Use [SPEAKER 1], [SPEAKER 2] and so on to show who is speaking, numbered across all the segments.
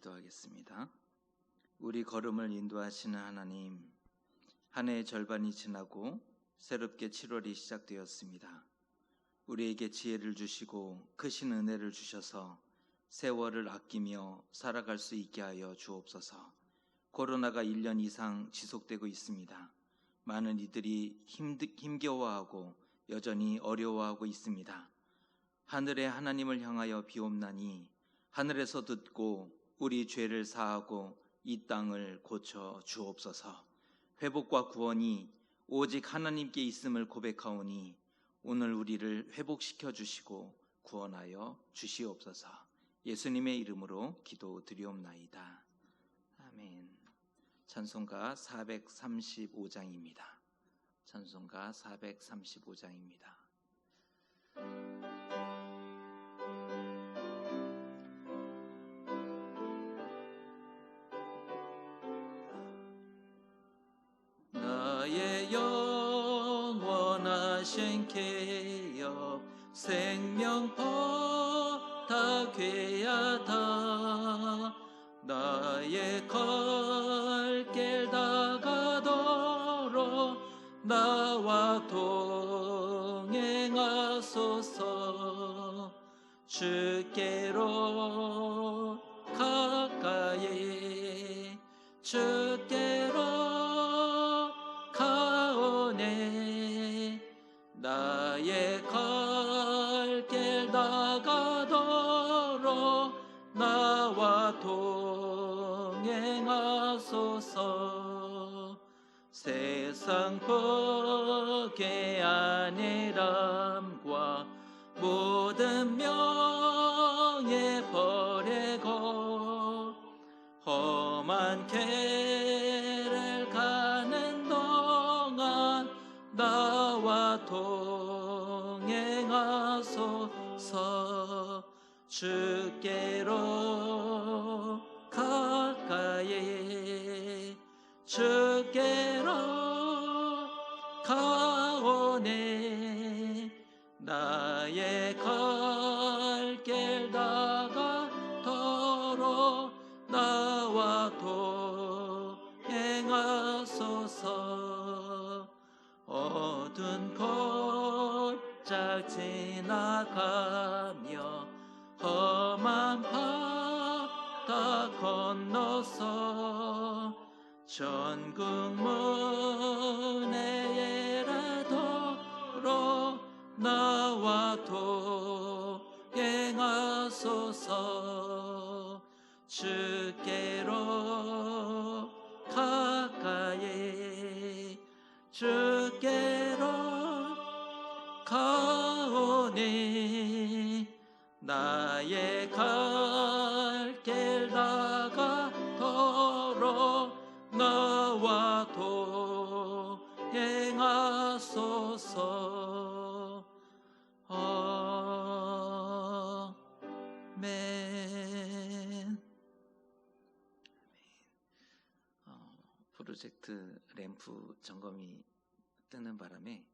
[SPEAKER 1] 기도하겠습니다. 우리 걸음을 인도하시는 하나님, 한 해의 절반이 지나고 새롭게 7월이 시작되었습니다. 우리에게 지혜를 주시고 크신 은혜를 주셔서 세월을 아끼며 살아갈 수 있게 하여 주옵소서. 코로나가 1년 이상 지속되고 있습니다. 많은 이들이 힘겨워하고 여전히 어려워하고 있습니다. 하늘의 하나님을 향하여 비옵나니 하늘에서 듣고 우리 죄를 사하고 이 땅을 고쳐 주옵소서. 회복과 구원이 오직 하나님께 있음을 고백하오니 오늘 우리를 회복시켜 주시고 구원하여 주시옵소서. 예수님의 이름으로 기도드리옵나이다. 아멘. 찬송가 435장입니다. 찬송가 435장입니다. 나의 영원하신 개업 생명보다 귀하다. 나의 갈 길 다가도록 나와 동행하소서. 주께로 가까이 주께로 가오네. 나의 갈 길 다가도록 나와 동행하소서. 세상 복의 안일함과 모든 명예 버리고 험한 길을 가는 동안 나와 동행하소서. 주께로 가까이 주께로 가오네. 나의 갈 길 다가도록 나와 동행하소서. 어두운 골짝 지나가며 험한 바다 건너서 전국 문에 이르도록 나와 동행하소서. 주께로 가까이 주께로 가오니. 나의 갈 길 다가도록 나와 동행하소서. 아멘. 프로젝트 램프 점검이 뜨는 바람에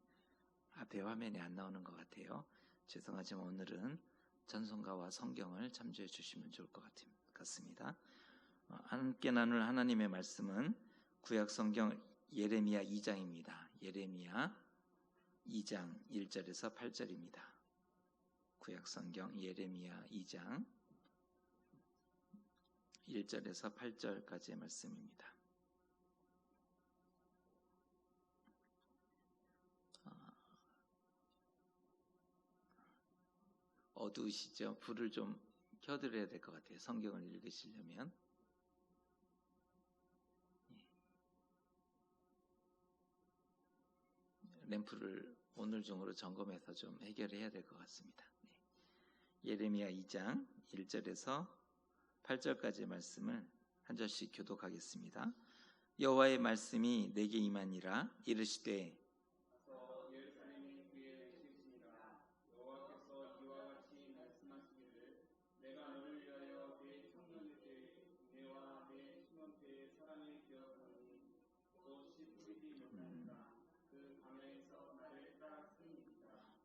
[SPEAKER 1] 앞에 화면이 안 나오는 것 같아요. 죄송하지만 오늘은 찬송가와 성경을 참조해 주시면 좋을 것 같습니다. 함께 나눌 하나님의 말씀은 구약 성경 예레미야 2장입니다. 예레미야 2장 1절에서 8절입니다. 구약 성경 예레미야 2장 1절에서 8절까지의 말씀입니다. 어두우시죠? 불을 좀 켜드려야 될 것 같아요. 성경을 읽으시려면. 램프를 오늘 중으로 점검해서 좀 해결해야 될 것 같습니다. 예레미야 2장 1절에서 8절까지의 말씀을 한 절씩 교독하겠습니다. 여호와의 말씀이 내게 임하니라. 이르시되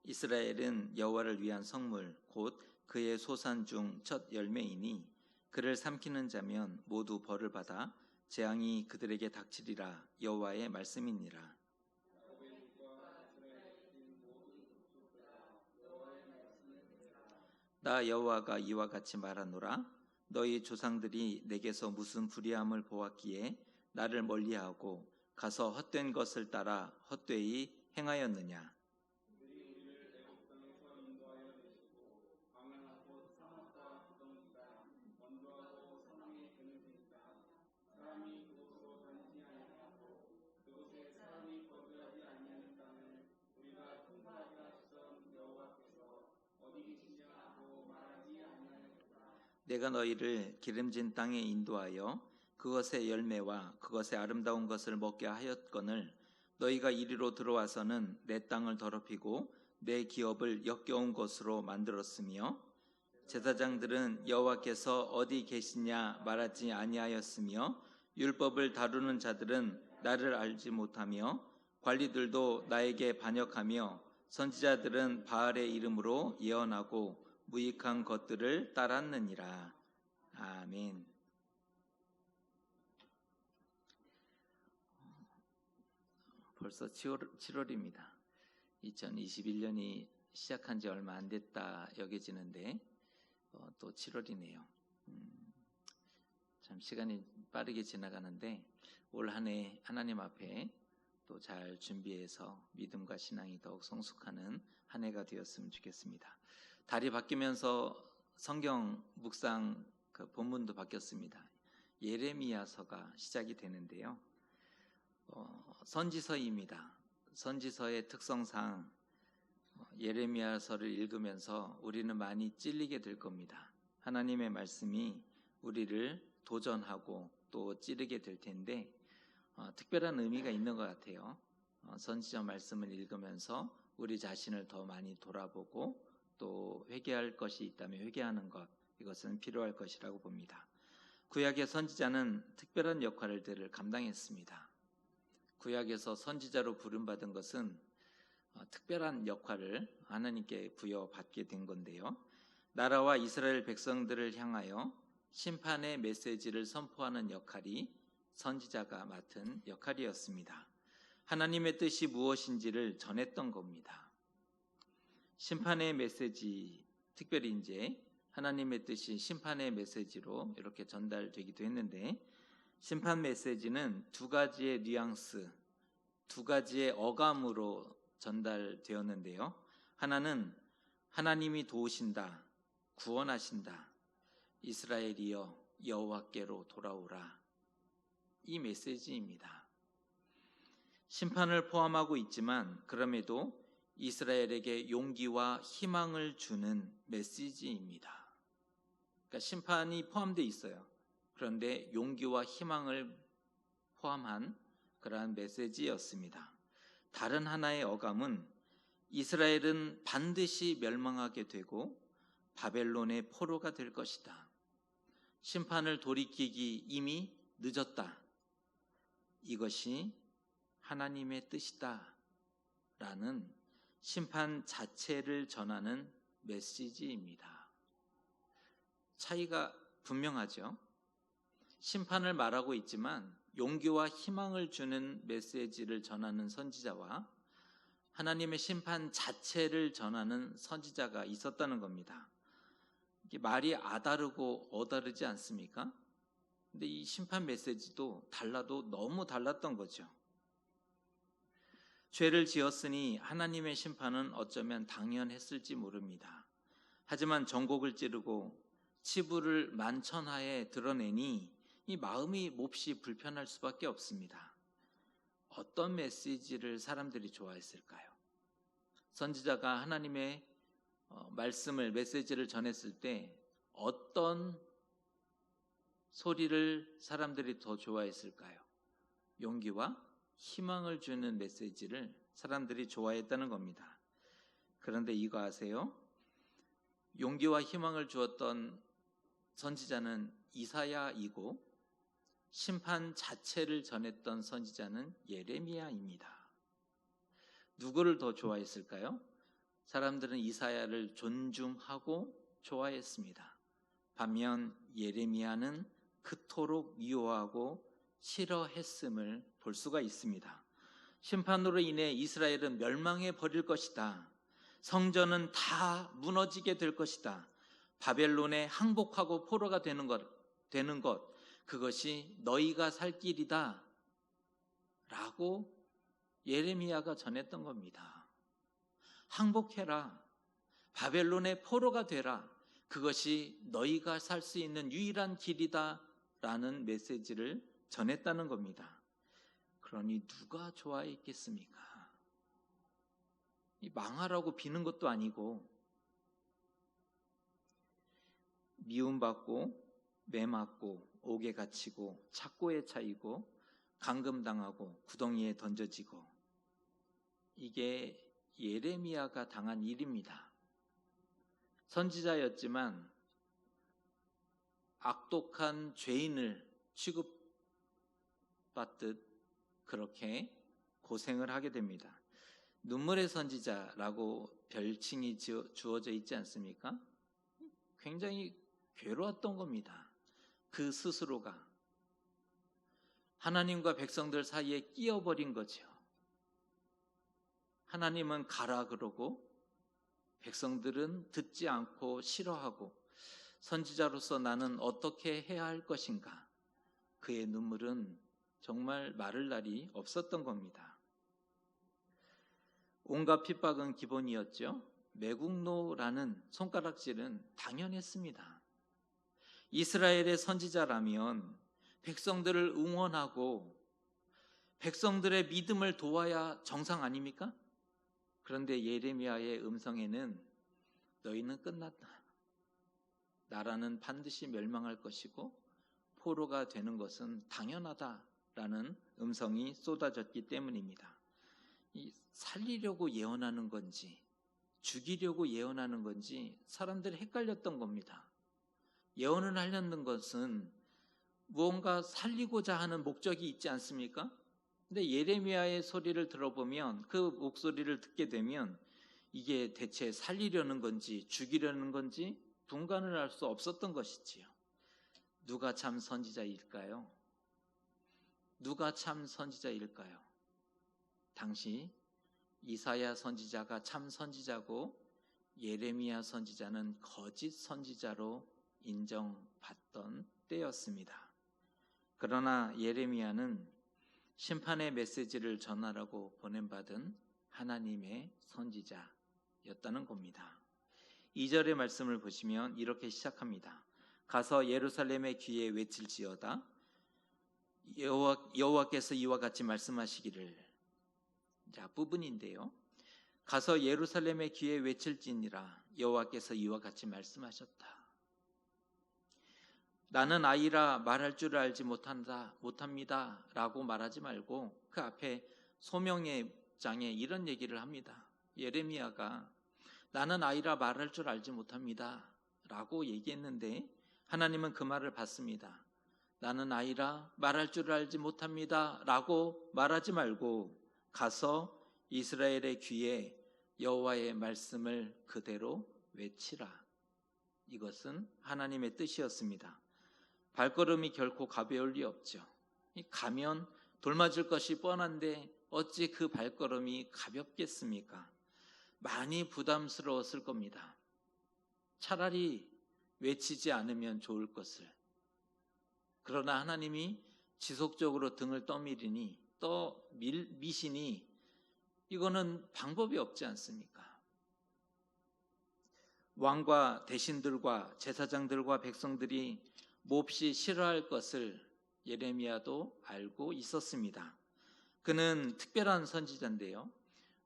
[SPEAKER 1] 이스라엘은 여호와를 위한 성물 곧 그의 소산 중 첫 열매이니 그를 삼키는 자면 모두 벌을 받아 재앙이 그들에게 닥치리라. 여호와의 말씀이니라. 나 여호와가 이와 같이 말하노라. 너희 조상들이 내게서 무슨 불의함을 보았기에 나를 멀리하고 가서 헛된 것을 따라 헛되이 행하였느냐. 내가 너희를 기름진 땅에 인도하여 그것의 열매와 그것의 아름다운 것을 먹게 하였거늘 너희가 이리로 들어와서는 내 땅을 더럽히고 내 기업을 역겨운 것으로 만들었으며 제사장들은 여호와께서 어디 계시냐 말하지 아니하였으며 율법을 다루는 자들은 나를 알지 못하며 관리들도 나에게 반역하며 선지자들은 바알의 이름으로 예언하고 무익한 것들을 따랐느니라. 아멘. 벌써 7월입니다. 2021년이 시작한 지 얼마 안 됐다 여겨지는데 또 7월이네요. 참 시간이 빠르게 지나가는데 올 한 해 하나님 앞에 또 잘 준비해서 믿음과 신앙이 더욱 성숙하는 한 해가 되었으면 좋겠습니다. 달이 바뀌면서 성경 묵상 그 본문도 바뀌었습니다. 예레미야서가 시작이 되는데요. 선지서입니다. 선지서의 특성상 예레미야서를 읽으면서 우리는 많이 찔리게 될 겁니다. 하나님의 말씀이 우리를 도전하고 또 찌르게 될 텐데 특별한 의미가 있는 것 같아요. 선지서 말씀을 읽으면서 우리 자신을 더 많이 돌아보고 또 회개할 것이 있다면 회개하는 것, 이것은 필요할 것이라고 봅니다. 구약의 선지자는 특별한 역할들을 감당했습니다. 구약에서 선지자로 부름받은 것은 특별한 역할을 하나님께 부여받게 된 건데요. 나라와 이스라엘 백성들을 향하여 심판의 메시지를 선포하는 역할이 선지자가 맡은 역할이었습니다. 하나님의 뜻이 무엇인지를 전했던 겁니다. 심판의 메시지, 특별히 이제 하나님의 뜻이 심판의 메시지로 이렇게 전달되기도 했는데 심판 메시지는 두 가지의 뉘앙스, 두 가지의 어감으로 전달되었는데요. 하나는 하나님이 도우신다, 구원하신다, 이스라엘이여 여호와께로 돌아오라, 이 메시지입니다. 심판을 포함하고 있지만 그럼에도 이스라엘에게 용기와 희망을 주는 메시지입니다. 그러니까 심판이 포함되어 있어요. 그런데 용기와 희망을 포함한 그러한 메시지였습니다. 다른 하나의 어감은 이스라엘은 반드시 멸망하게 되고 바벨론의 포로가 될 것이다. 심판을 돌이키기 이미 늦었다. 이것이 하나님의 뜻이다. 라는 심판 자체를 전하는 메시지입니다. 차이가 분명하죠. 심판을 말하고 있지만 용기와 희망을 주는 메시지를 전하는 선지자와 하나님의 심판 자체를 전하는 선지자가 있었다는 겁니다. 이게 말이 아다르고 어다르지 않습니까? 근데 이 심판 메시지도 달라도 너무 달랐던 거죠. 죄를 지었으니 하나님의 심판은 어쩌면 당연했을지 모릅니다. 하지만 전곡을 찌르고 치부를 만천하에 드러내니 이 마음이 몹시 불편할 수밖에 없습니다. 어떤 메시지를 사람들이 좋아했을까요? 선지자가 하나님의 말씀을, 메시지를 전했을 때 어떤 소리를 사람들이 더 좋아했을까요? 용기와 희망을 주는 메시지를 사람들이 좋아했다는 겁니다. 그런데 이거 아세요? 용기와 희망을 주었던 선지자는 이사야이고 심판 자체를 전했던 선지자는 예레미야입니다. 누구를 더 좋아했을까요? 사람들은 이사야를 존중하고 좋아했습니다. 반면 예레미야는 그토록 미워하고 싫어했음을 볼 수가 있습니다. 심판으로 인해 이스라엘은 멸망해 버릴 것이다. 성전은 다 무너지게 될 것이다. 바벨론에 항복하고 포로가 되는 것, 그것이 너희가 살 길이다 라고 예레미야가 전했던 겁니다. 항복해라. 바벨론의 포로가 되라. 그것이 너희가 살 수 있는 유일한 길이다 라는 메시지를 전했다는 겁니다. 그러니 누가 좋아했겠습니까? 망하라고 비는 것도 아니고 미움받고 매맞고 옥에 갇히고 착고에 차이고 감금당하고 구덩이에 던져지고, 이게 예레미야가 당한 일입니다. 선지자였지만 악독한 죄인을 취급받듯 그렇게 고생을 하게 됩니다. 눈물의 선지자라고 별칭이 주어져 있지 않습니까? 굉장히 괴로웠던 겁니다. 그 스스로가 하나님과 백성들 사이에 끼어버린 거죠. 하나님은 가라 그러고 백성들은 듣지 않고 싫어하고, 선지자로서 나는 어떻게 해야 할 것인가? 그의 눈물은 정말 마를 날이 없었던 겁니다. 온갖 핍박은 기본이었죠. 매국노라는 손가락질은 당연했습니다. 이스라엘의 선지자라면 백성들을 응원하고 백성들의 믿음을 도와야 정상 아닙니까? 그런데 예레미야의 음성에는 너희는 끝났다. 나라는 반드시 멸망할 것이고 포로가 되는 것은 당연하다라는 음성이 쏟아졌기 때문입니다. 살리려고 예언하는 건지 죽이려고 예언하는 건지 사람들이 헷갈렸던 겁니다. 예언을 하려는 것은 무언가 살리고자 하는 목적이 있지 않습니까? 근데 예레미야의 소리를 들어보면, 그 목소리를 듣게 되면 이게 대체 살리려는 건지 죽이려는 건지 분간을 할 수 없었던 것이지요. 누가 참 선지자일까요? 누가 참 선지자일까요? 당시 이사야 선지자가 참 선지자고 예레미야 선지자는 거짓 선지자로 인정받던 때였습니다. 그러나 예레미야는 심판의 메시지를 전하라고 보냄받은 하나님의 선지자였다는 겁니다. 2절의 말씀을 보시면 이렇게 시작합니다. 가서 예루살렘의 귀에 외칠지어다. 여호와께서 이와 같이 말씀하시기를. 자, 부분인데요. 가서 예루살렘의 귀에 외칠지니라. 여호와께서 이와 같이 말씀하셨다. 나는 아이라 말할 줄 알지 못합니다 라고 말하지 말고 그 앞에 소명의 장에 이런 얘기를 합니다. 예레미야가 나는 아이라 말할 줄 알지 못합니다 라고 얘기했는데 하나님은 그 말을 받습니다. 나는 아이라 말할 줄 알지 못합니다 라고 말하지 말고 가서 이스라엘의 귀에 여호와의 말씀을 그대로 외치라. 이것은 하나님의 뜻이었습니다. 발걸음이 결코 가벼울 리 없죠. 가면 돌맞을 것이 뻔한데 어찌 그 발걸음이 가볍겠습니까? 많이 부담스러웠을 겁니다. 차라리 외치지 않으면 좋을 것을. 그러나 하나님이 지속적으로 등을 미시니 이거는 방법이 없지 않습니까? 왕과 대신들과 제사장들과 백성들이 몹시 싫어할 것을 예레미야도 알고 있었습니다. 그는 특별한 선지자인데요.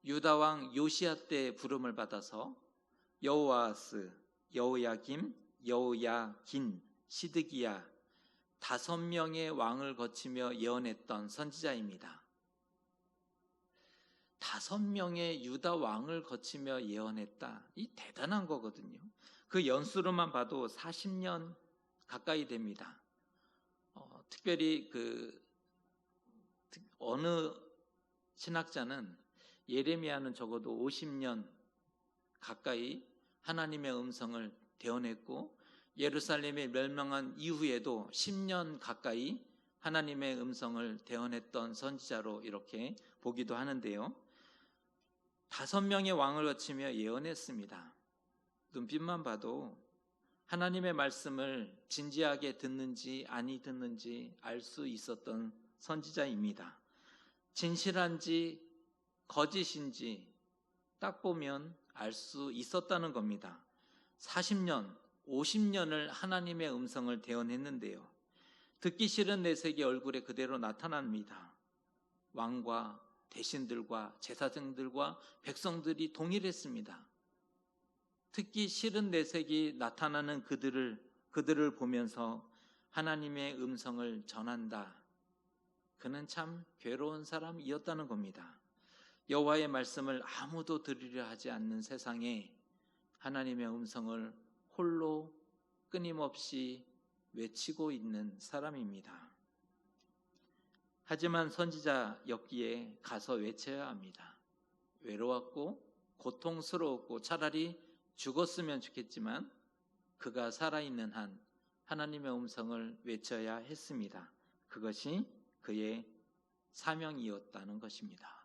[SPEAKER 1] 유다 왕 요시야 때 부름을 받아서 여호아스, 여호야김, 여호야긴, 시드기야 5명의 왕을 거치며 예언했던 선지자입니다. 5명의 유다 왕을 거치며 예언했다. 이 대단한 거거든요. 그 연수로만 봐도 40년 가까이 됩니다. 특별히 어느 신학자는 예레미야는 적어도 50년 가까이 하나님의 음성을 대언했고 예루살렘이 멸망한 이후에도 10년 가까이 하나님의 음성을 대언했던 선지자로 이렇게 보기도 하는데요. 5명의 왕을 거치며 예언했습니다. 눈빛만 봐도 하나님의 말씀을 진지하게 듣는지 아니 듣는지 알 수 있었던 선지자입니다. 진실한지 거짓인지 딱 보면 알 수 있었다는 겁니다. 40년, 50년을 하나님의 음성을 대언했는데요. 듣기 싫은 내색이 얼굴에 그대로 나타납니다. 왕과 대신들과 제사장들과 백성들이 동일했습니다. 듣기 싫은 내색이 나타나는 그들을 보면서 하나님의 음성을 전한다. 그는 참 괴로운 사람이었다는 겁니다. 여호와의 말씀을 아무도 들으려 하지 않는 세상에 하나님의 음성을 홀로 끊임없이 외치고 있는 사람입니다. 하지만 선지자였기에 가서 외쳐야 합니다. 외로웠고 고통스러웠고 차라리 죽었으면 좋겠지만 그가 살아있는 한 하나님의 음성을 외쳐야 했습니다. 그것이 그의 사명이었다는 것입니다.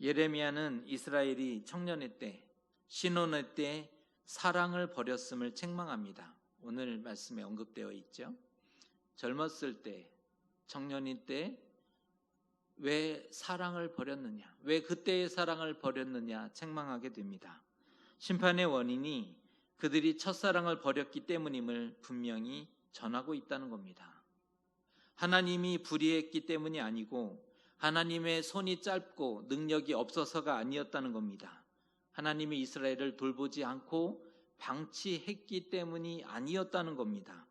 [SPEAKER 1] 예레미야는 이스라엘이 청년의 때, 신혼의 때 사랑을 버렸음을 책망합니다. 오늘 말씀에 언급되어 있죠. 젊었을 때, 청년일 때 왜 사랑을 버렸느냐, 왜 그때의 사랑을 버렸느냐 책망하게 됩니다. 심판의 원인이 그들이 첫사랑을 버렸기 때문임을 분명히 전하고 있다는 겁니다. 하나님이 불의했기 때문이 아니고 하나님의 손이 짧고 능력이 없어서가 아니었다는 겁니다. 하나님이 이스라엘을 돌보지 않고 방치했기 때문이 아니었다는 겁니다.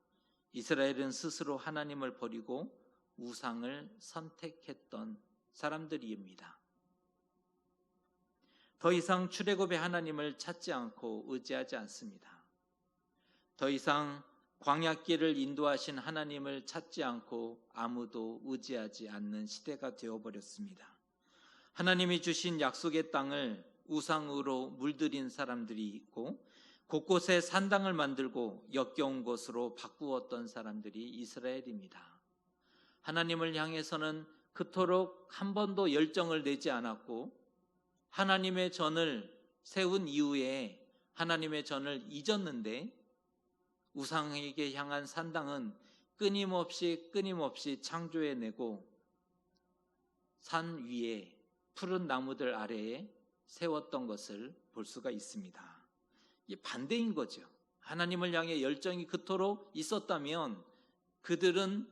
[SPEAKER 1] 이스라엘은 스스로 하나님을 버리고 우상을 선택했던 사람들입니다. 더 이상 출애굽의 하나님을 찾지 않고 의지하지 않습니다. 더 이상 광야길을 인도하신 하나님을 찾지 않고 아무도 의지하지 않는 시대가 되어버렸습니다. 하나님이 주신 약속의 땅을 우상으로 물들인 사람들이 있고 곳곳에 산당을 만들고 역겨운 곳으로 바꾸었던 사람들이 이스라엘입니다. 하나님을 향해서는 그토록 한 번도 열정을 내지 않았고 하나님의 전을 세운 이후에 하나님의 전을 잊었는데 우상에게 향한 산당은 끊임없이 창조해내고 산 위에 푸른 나무들 아래에 세웠던 것을 볼 수가 있습니다. 이게 반대인 거죠. 하나님을 향해 열정이 그토록 있었다면 그들은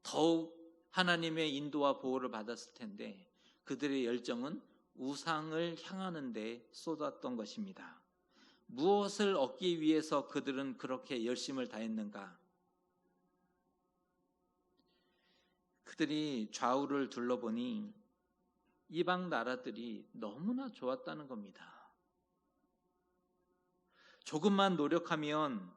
[SPEAKER 1] 더욱 하나님의 인도와 보호를 받았을 텐데 그들의 열정은 우상을 향하는 데 쏟았던 것입니다. 무엇을 얻기 위해서 그들은 그렇게 열심을 다했는가? 그들이 좌우를 둘러보니 이방 나라들이 너무나 좋았다는 겁니다. 조금만 노력하면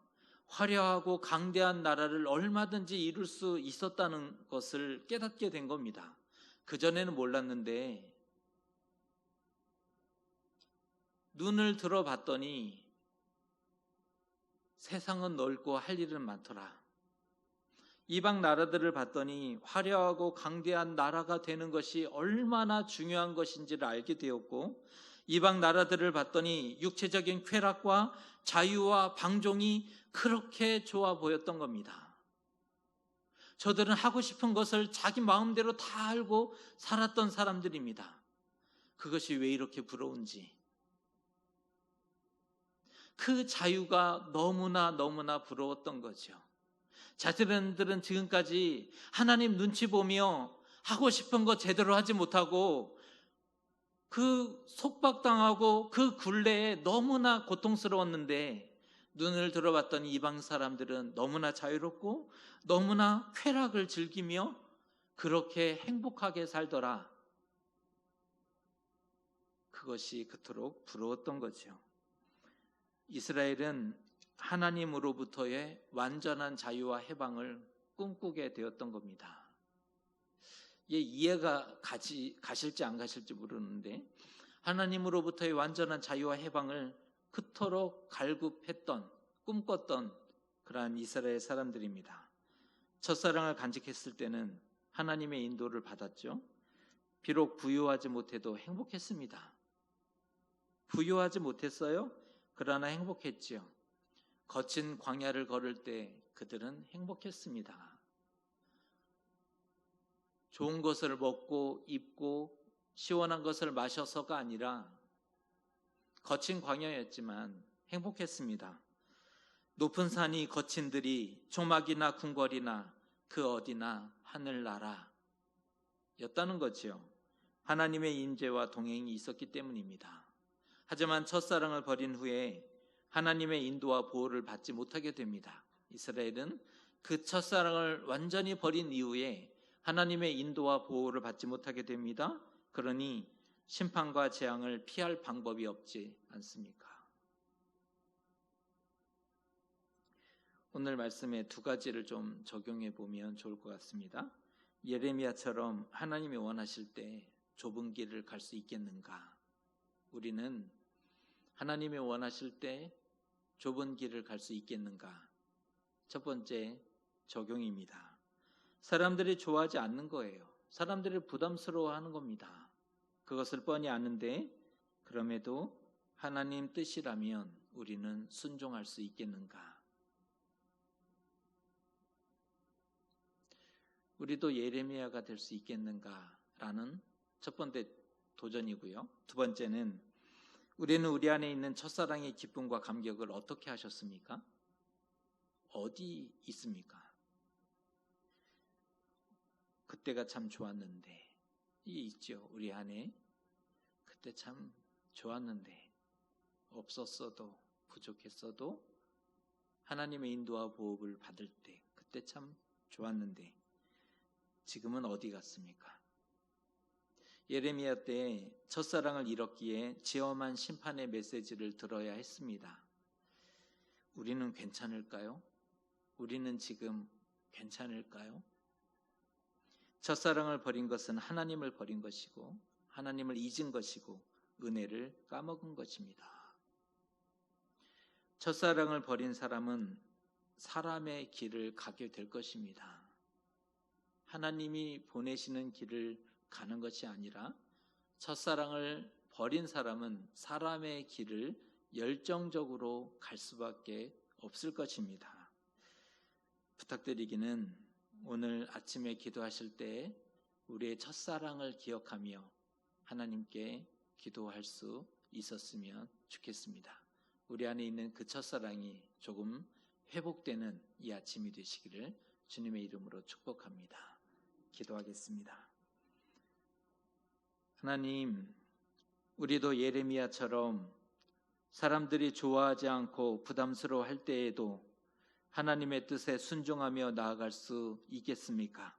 [SPEAKER 1] 화려하고 강대한 나라를 얼마든지 이룰 수 있었다는 것을 깨닫게 된 겁니다. 그전에는 몰랐는데 눈을 들어봤더니 세상은 넓고 할 일은 많더라. 이방 나라들을 봤더니 화려하고 강대한 나라가 되는 것이 얼마나 중요한 것인지를 알게 되었고 이방 나라들을 봤더니 육체적인 쾌락과 자유와 방종이 그렇게 좋아 보였던 겁니다. 저들은 하고 싶은 것을 자기 마음대로 다 알고 살았던 사람들입니다. 그것이 왜 이렇게 부러운지. 그 자유가 너무나 부러웠던 거죠. 자신들은 지금까지 하나님 눈치 보며 하고 싶은 거 제대로 하지 못하고 그 속박당하고 그 굴레에 너무나 고통스러웠는데 눈을 들어봤더니 이방 사람들은 너무나 자유롭고 너무나 쾌락을 즐기며 그렇게 행복하게 살더라. 그것이 그토록 부러웠던 거죠. 이스라엘은 하나님으로부터의 완전한 자유와 해방을 꿈꾸게 되었던 겁니다. 이해가 가실지 안 가실지 모르는데 하나님으로부터의 완전한 자유와 해방을 그토록 갈급했던 꿈꿨던 그러한 이스라엘 사람들입니다. 첫사랑을 간직했을 때는 하나님의 인도를 받았죠. 비록 부유하지 못해도 행복했습니다. 부유하지 못했어요? 그러나 행복했지요. 거친 광야를 걸을 때 그들은 행복했습니다. 좋은 것을 먹고 입고 시원한 것을 마셔서가 아니라 거친 광야였지만 행복했습니다. 높은 산이 거친 들이 조막이나 궁궐이나 그 어디나 하늘나라 였다는 거지요. 하나님의 인재와 동행이 있었기 때문입니다. 하지만 첫사랑을 버린 후에 하나님의 인도와 보호를 받지 못하게 됩니다. 이스라엘은 그 첫사랑을 완전히 버린 이후에 하나님의 인도와 보호를 받지 못하게 됩니다. 그러니 심판과 재앙을 피할 방법이 없지 않습니까? 오늘 말씀에 두 가지를 좀 적용해 보면 좋을 것 같습니다. 예레미야처럼 하나님이 원하실 때 좁은 길을 갈 수 있겠는가? 우리는 하나님이 원하실 때 좁은 길을 갈 수 있겠는가? 첫 번째 적용입니다. 사람들이 좋아하지 않는 거예요. 사람들이 부담스러워하는 겁니다. 그것을 뻔히 아는데 그럼에도 하나님 뜻이라면 우리는 순종할 수 있겠는가? 우리도 예레미야가 될 수 있겠는가라는 첫 번째 도전이고요. 두 번째는 우리는 우리 안에 있는 첫사랑의 기쁨과 감격을 어떻게 하셨습니까? 어디 있습니까? 그때가 참 좋았는데 이게 있죠. 우리 안에 그때 참 좋았는데 없었어도 부족했어도 하나님의 인도와 보호를 받을 때 그때 참 좋았는데 지금은 어디 갔습니까? 예레미야 때 첫사랑을 잃었기에 지엄한 심판의 메시지를 들어야 했습니다. 우리는 괜찮을까요? 우리는 지금 괜찮을까요? 첫사랑을 버린 것은 하나님을 버린 것이고 하나님을 잊은 것이고 은혜를 까먹은 것입니다. 첫사랑을 버린 사람은 사람의 길을 가게 될 것입니다. 하나님이 보내시는 길을 가는 것이 아니라 첫사랑을 버린 사람은 사람의 길을 열정적으로 갈 수밖에 없을 것입니다. 부탁드리기는 오늘 아침에 기도하실 때 우리의 첫사랑을 기억하며 하나님께 기도할 수 있었으면 좋겠습니다. 우리 안에 있는 그 첫사랑이 조금 회복되는 이 아침이 되시기를 주님의 이름으로 축복합니다. 기도하겠습니다. 하나님, 우리도 예레미야처럼 사람들이 좋아하지 않고 부담스러워할 때에도 하나님의 뜻에 순종하며 나아갈 수 있겠습니까?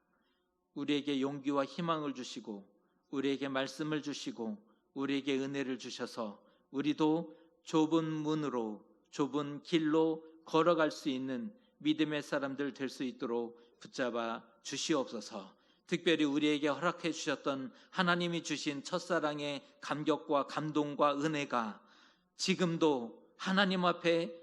[SPEAKER 1] 우리에게 용기와 희망을 주시고 우리에게 말씀을 주시고 우리에게 은혜를 주셔서 우리도 좁은 문으로 좁은 길로 걸어갈 수 있는 믿음의 사람들 될 수 있도록 붙잡아 주시옵소서. 특별히 우리에게 허락해 주셨던 하나님이 주신 첫사랑의 감격과 감동과 은혜가 지금도 하나님 앞에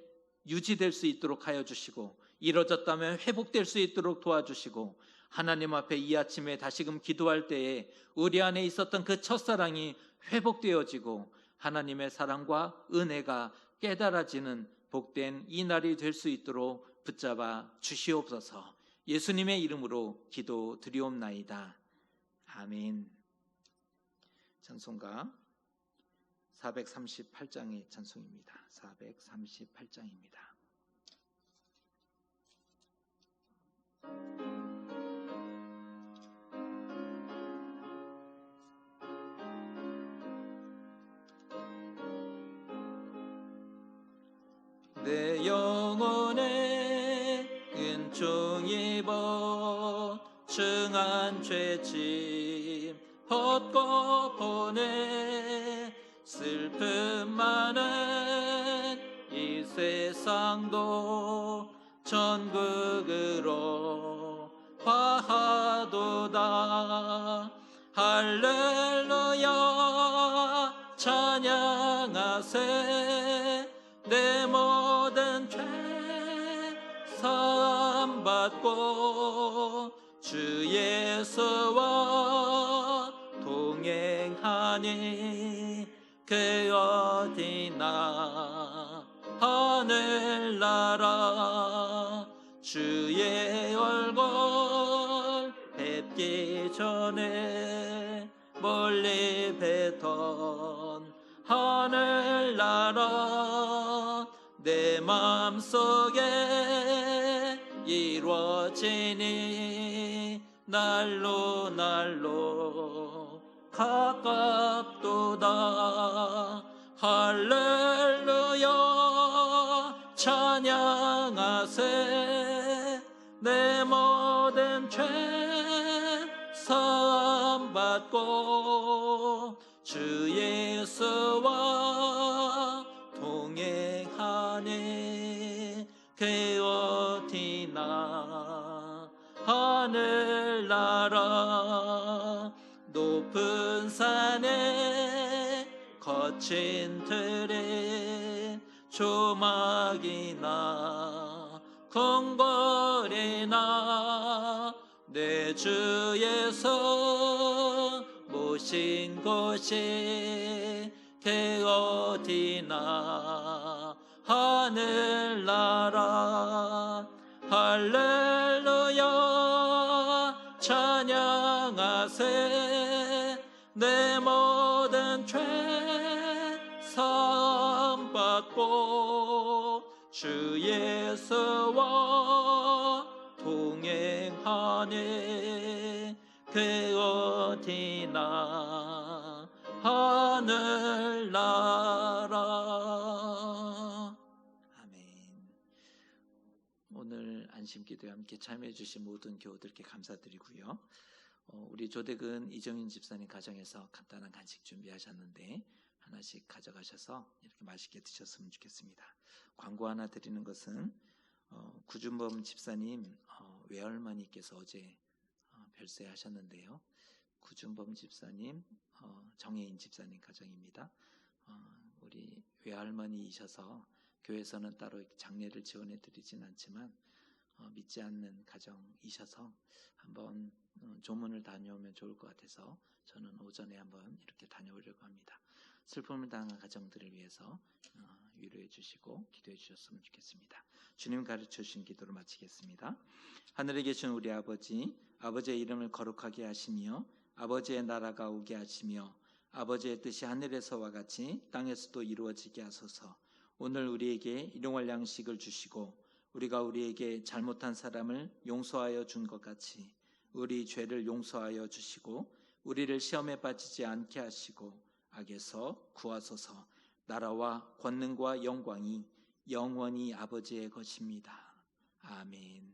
[SPEAKER 1] 유지될 수 있도록 하여 주시고 이뤄졌다면 회복될 수 있도록 도와주시고 하나님 앞에 이 아침에 다시금 기도할 때에 우리 안에 있었던 그 첫사랑이 회복되어지고 하나님의 사랑과 은혜가 깨달아지는 복된 이 날이 될 수 있도록 붙잡아 주시옵소서. 예수님의 이름으로 기도드리옵나이다. 아멘. 찬송가 438장의 찬송입니다. 438장입니다. 내 영혼에 은총이 보충한 죄짐 벗고 보내 슬픔 많은 이 세상도 천국으로 화하도다. 할렐루야 찬양하세 내 모든 죄 받고 주 예수와 동행하니 그 어디나 하늘나라 주의 얼굴 뵙기 전에 멀리 뵀던 하늘나라 내 맘속에 이루어지니 날로 날로 가깝도다. 할렐루야 찬양하세. 내 모든 죄 사함 받고 주 예수와 동행하니 그 어디나 하늘나라 높은 산에 거친 들에 조막이나 궁궐이나 내 주 예수 모신 곳이 그 어디나 하늘나라. 할렐루야 찬양하세. 내 모든 죄 사함 받고 주 예수와 동행하니 그 어디나 하늘나라. 아멘. 오늘 안심기도에 함께 참여해 주신 모든 교우들께 감사드리고요. 우리 조대근 이정인 집사님 가정에서 간단한 간식 준비하셨는데 하나씩 가져가셔서 이렇게 맛있게 드셨으면 좋겠습니다. 광고 하나 드리는 것은 구준범 집사님 외할머니께서 어제 별세하셨는데요. 구준범 집사님, 정혜인 집사님 가정입니다. 우리 외할머니이셔서 교회에서는 따로 장례를 지원해 드리진 않지만 믿지 않는 가정이셔서 한번 조문을 다녀오면 좋을 것 같아서 저는 오전에 한번 이렇게 다녀오려고 합니다. 슬픔을 당한 가정들을 위해서 위로해 주시고 기도해 주셨으면 좋겠습니다. 주님 가르쳐 주신 기도로 마치겠습니다. 하늘에 계신 우리 아버지, 아버지의 이름을 거룩하게 하시며 아버지의 나라가 오게 하시며 아버지의 뜻이 하늘에서와 같이 땅에서도 이루어지게 하소서. 오늘 우리에게 일용할 양식을 주시고 우리가 우리에게 잘못한 사람을 용서하여 준 것 같이 우리 죄를 용서하여 주시고 우리를 시험에 빠지지 않게 하시고 악에서 구하소서. 나라와 권능과 영광이 영원히 아버지의 것입니다. 아멘.